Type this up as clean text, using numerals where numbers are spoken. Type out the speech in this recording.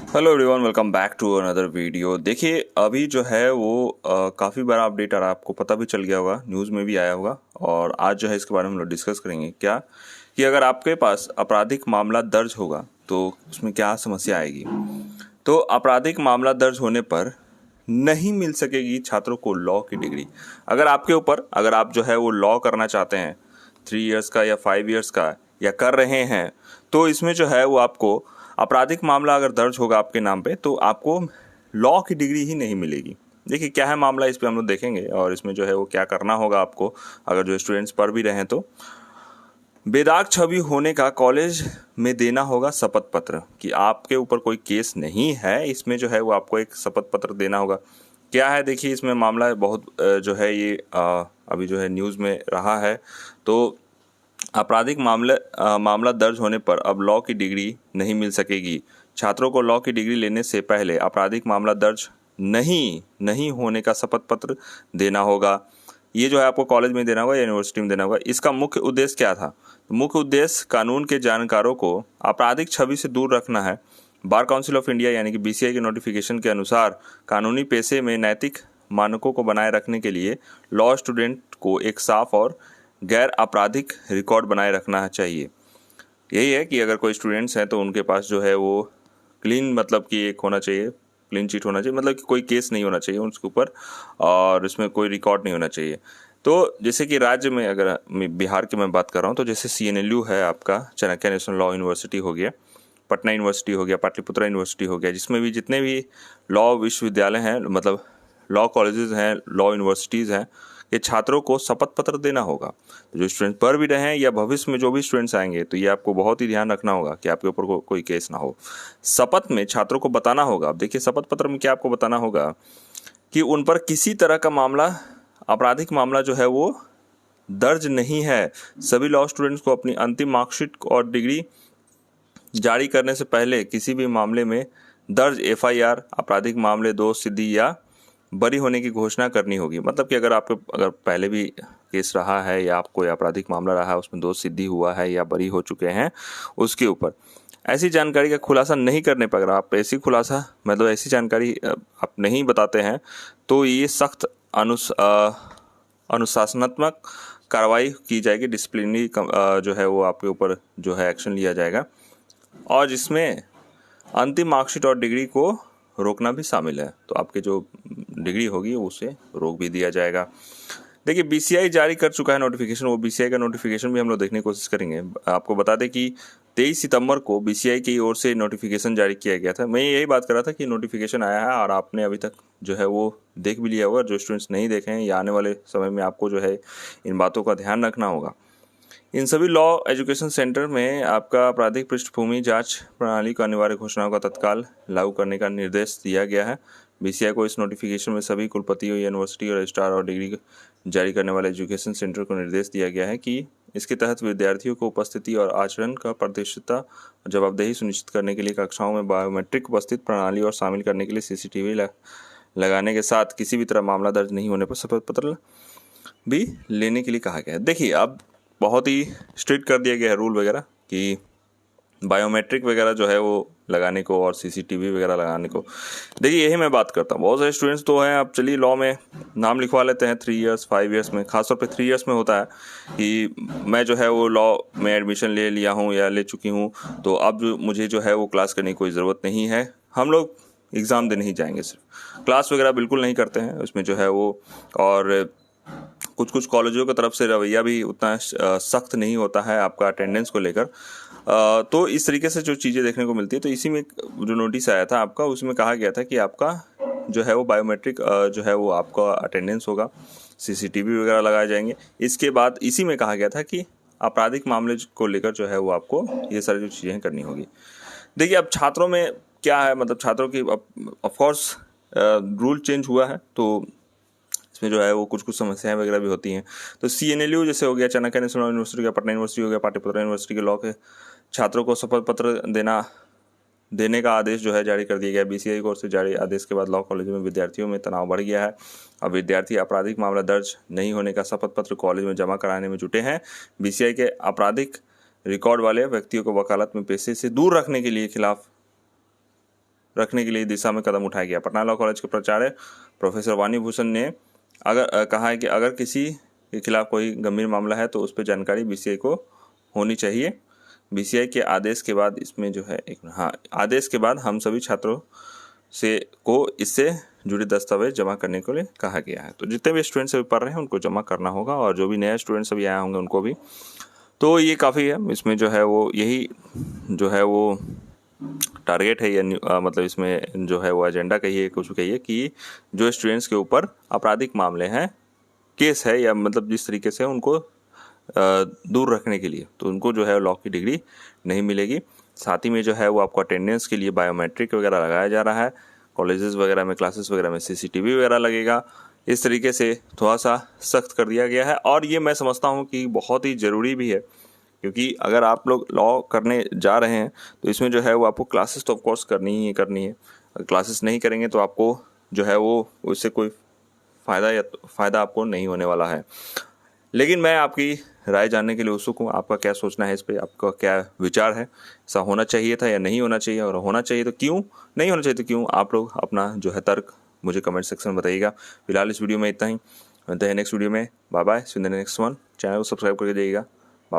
Hello everyone, welcome back to another video. देखिए, अभी जो है वो काफ़ी बड़ा अपडेट आ रहा है, आपको पता भी चल गया होगा, न्यूज़ में भी आया होगा। और आज जो है इसके बारे में हम लोग डिस्कस करेंगे क्या कि अगर आपके पास आपराधिक मामला दर्ज होगा तो उसमें क्या समस्या आएगी। तो आपराधिक मामला दर्ज होने पर नहीं मिल सकेगी छात्रों को लॉ की डिग्री। अगर आप जो है वो लॉ करना चाहते हैं 3 इयर्स का या 5 इयर्स का या कर रहे हैं, तो इसमें जो है वो आपको आपराधिक मामला अगर दर्ज होगा आपके नाम पे तो आपको लॉ की डिग्री ही नहीं मिलेगी। देखिए क्या है मामला, इस पे हम लोग देखेंगे और इसमें जो है वो क्या करना होगा आपको अगर जो स्टूडेंट्स पढ़ भी रहे हैं तो बेदाग छवि होने का कॉलेज में देना होगा शपथ पत्र कि आपके ऊपर कोई केस नहीं है। इसमें जो है वो आपको एक शपथ पत्र देना होगा। क्या है, देखिए इसमें मामला बहुत जो है ये अभी जो है न्यूज़ में रहा है। तो आपराधिक मामला दर्ज होने पर अब लॉ की डिग्री नहीं मिल सकेगी। छात्रों को लॉ की डिग्री लेने से पहले आपराधिक मामला दर्ज नहीं होने का शपथ पत्र देना होगा। ये जो है आपको कॉलेज में देना होगा या यूनिवर्सिटी में देना होगा। इसका मुख्य उद्देश्य क्या था? मुख्य उद्देश्य कानून के जानकारों को आपराधिक छवि से दूर रखना है। बार काउंसिल ऑफ इंडिया यानी कि बीसीआई के नोटिफिकेशन के अनुसार कानूनी पेशे में नैतिक मानकों को बनाए रखने के लिए लॉ स्टूडेंट को एक साफ और गैर आपराधिक रिकॉर्ड बनाए रखना चाहिए। यही है कि अगर कोई स्टूडेंट्स हैं तो उनके पास जो है वो क्लीन, मतलब कि एक होना चाहिए, क्लीन चिट होना चाहिए, मतलब कि कोई केस नहीं होना चाहिए उसके ऊपर और उसमें कोई रिकॉर्ड नहीं होना चाहिए। तो जैसे कि राज्य में अगर बिहार की मैं बात कर रहा हूँ तो जैसे CNLU है आपका, चाणक्य नेशनल लॉ यूनिवर्सिटी हो गया, पटना यूनिवर्सिटी हो गया, पाटलिपुत्रा यूनिवर्सिटी हो गया, जिसमें भी जितने भी लॉ विश्वविद्यालय हैं, मतलब लॉ कॉलेजेस हैं, लॉ यूनिवर्सिटीज़ हैं, ये छात्रों को शपथ पत्र देना होगा। तो जो स्टूडेंट पढ़ भी रहे हैं या भविष्य में जो भी स्टूडेंट्स आएंगे तो ये आपको बहुत ही ध्यान रखना होगा कि आपके ऊपर कोई केस ना हो। शपथ में छात्रों को बताना होगा, अब देखिए शपथ पत्र में क्या आपको बताना होगा कि उन पर किसी तरह का मामला, आपराधिक मामला जो है वो दर्ज नहीं है। सभी लॉ स्टूडेंट्स को अपनी अंतिम मार्कशीट और डिग्री जारी करने से पहले किसी भी मामले में दर्ज FIR, आपराधिक मामले दोष सिद्धि या बरी होने की घोषणा करनी होगी। मतलब कि अगर पहले भी केस रहा है या आपको आपराधिक मामला रहा है, उसमें दोष सिद्धि हुआ है या बरी हो चुके हैं, उसके ऊपर ऐसी जानकारी का खुलासा नहीं करने पर, अगर आप ऐसी जानकारी आप नहीं बताते हैं तो ये सख्त अनुशासनात्मक कार्रवाई की जाएगी, डिसिप्लिनरी जो है वो आपके ऊपर जो है एक्शन लिया जाएगा, और जिसमें अंतिम मार्कशीट और डिग्री को रोकना भी शामिल है। तो आपकी जो डिग्री होगी उसे रोक भी दिया जाएगा। देखिए BCI जारी कर चुका है नोटिफिकेशन, वो BCI का नोटिफिकेशन भी हम लोग देखने की कोशिश करेंगे। आपको बता दें कि 23 सितंबर को BCI की ओर से नोटिफिकेशन जारी किया गया था। मैं यही बात कर रहा था कि नोटिफिकेशन आया है और आपने अभी तक जो है वो देख भी लिया होगा। जो स्टूडेंट्स नहीं देखे हैं या आने वाले समय में आपको जो है इन बातों का ध्यान रखना होगा। इन सभी लॉ एजुकेशन सेंटर में आपका आपराधिक पृष्ठभूमि जांच प्रणाली को अनिवार्य घोषणाओं का तत्काल लागू करने का निर्देश दिया गया है। BCI को इस नोटिफिकेशन में सभी कुलपतियों, यूनिवर्सिटी और रजिस्ट्रार और डिग्री जारी करने वाले एजुकेशन सेंटर को निर्देश दिया गया है कि इसके तहत विद्यार्थियों को उपस्थिति और आचरण का पारदर्शिता और जवाबदेही सुनिश्चित करने के लिए कक्षाओं में बायोमेट्रिक उपस्थित प्रणाली और शामिल करने के लिए CCTV लगाने के साथ किसी भी तरह मामला दर्ज नहीं होने पर शपथ पत्र भी लेने के लिए कहा गया है। देखिए अब बहुत ही स्ट्रिक्ट कर दिया गया है रूल वगैरह कि बायोमेट्रिक वगैरह जो है वो लगाने को और CCTV वगैरह लगाने को। देखिए यही मैं बात करता हूँ, बहुत सारे स्टूडेंट्स तो हैं, अब चलिए लॉ में नाम लिखवा लेते हैं 3 इयर्स 5 इयर्स में, खासतौर पे 3 इयर्स में होता है कि मैं जो है वो लॉ में एडमिशन ले लिया हूँ या ले चुकी हूँ, तो अब मुझे जो है वो क्लास करने की कोई ज़रूरत नहीं है। हम लोग एग्ज़ाम देने ही जाएंगे, सिर्फ क्लास वगैरह बिल्कुल नहीं करते हैं उसमें जो है वो। और कुछ कॉलेजों की तरफ से रवैया भी उतना सख्त नहीं होता है आपका अटेंडेंस को लेकर। तो इस तरीके से जो चीज़ें देखने को मिलती है, तो इसी में जो नोटिस आया था आपका, उसमें कहा गया था कि आपका जो है वो बायोमेट्रिक जो है वो आपका अटेंडेंस होगा, CCTV वगैरह लगाए जाएंगे। इसके बाद इसी में कहा गया था कि आपराधिक मामले को लेकर जो है वो आपको ये सारी जो चीज़ें करनी होगी। देखिए अब छात्रों में क्या है, मतलब छात्रों की ऑफकोर्स रूल चेंज हुआ है तो इसमें जो है वो कुछ समस्याएं वगैरह भी होती हैं। तो CNLU जैसे हो गया, चाणक्य नेशनल यूनिवर्सिटी का, पटना यूनिवर्सिटी हो गया, पाटलिपुत्रा यूनिवर्सिटी के लॉ के छात्रों को शपथ पत्र देने का आदेश जो है जारी कर दिया गया। BCI की ओर से जारी आदेश के बाद लॉ कॉलेज में विद्यार्थियों में तनाव बढ़ गया है। अब विद्यार्थी आपराधिक मामला दर्ज नहीं होने का शपथ पत्र कॉलेज में जमा कराने में जुटे हैं। BCI के आपराधिक रिकॉर्ड वाले व्यक्तियों को वकालत में पेशे से दूर रखने के लिए खिलाफ रखने के लिए दिशा में कदम उठाया गया। पटना लॉ कॉलेज के प्राचार्य प्रोफेसर वाणी भूषण ने कहा है कि अगर किसी के खिलाफ कोई गंभीर मामला है तो उस पर जानकारी बीसीआई को होनी चाहिए। बीसीआई के आदेश के बाद इसमें जो है आदेश के बाद हम सभी छात्रों से को इससे जुड़े दस्तावेज जमा करने के लिए कहा गया है। तो जितने भी स्टूडेंट्स अभी पढ़ रहे हैं उनको जमा करना होगा, और जो भी नए स्टूडेंट्स अभी आए होंगे उनको भी। तो ये काफ़ी है, इसमें जो है वो यही जो है वो टारगेट है, या मतलब इसमें जो है वो एजेंडा कहिए कुछ कहिए कि जो स्टूडेंट्स के ऊपर आपराधिक मामले हैं, केस है, या मतलब जिस तरीके से उनको दूर रखने के लिए, तो उनको जो है लॉ की डिग्री नहीं मिलेगी। साथ ही में जो है वो आपको अटेंडेंस के लिए बायोमेट्रिक वगैरह लगाया जा रहा है। कॉलेजेस वगैरह में, क्लासेस वगैरह में सीसीटीवी वगैरह लगेगा। इस तरीके से थोड़ा सा सख्त कर दिया गया है, और ये मैं समझता हूँ कि बहुत ही ज़रूरी भी है, क्योंकि अगर आप लोग लॉ करने जा रहे हैं तो इसमें जो है वो आपको क्लासेस तो ऑफकोर्स करनी है। अगर क्लासेस नहीं करेंगे तो आपको जो है वो उससे कोई फ़ायदा आपको नहीं होने वाला है। लेकिन मैं आपकी राय जानने के लिए उत्सुक हूँ, आपका क्या सोचना है इस पर, आपका क्या विचार है, ऐसा होना चाहिए था या नहीं होना चाहिए, और होना चाहिए तो क्यों, नहीं होना चाहिए तो क्यों। आप लोग अपना जो है तर्क मुझे कमेंट सेक्शन में बताइएगा। फिलहाल इस वीडियो में इतना ही, मिलते हैं नेक्स्ट वीडियो में। Bye bye, see you in the next one. Channel को सब्सक्राइब करके जाइएगा।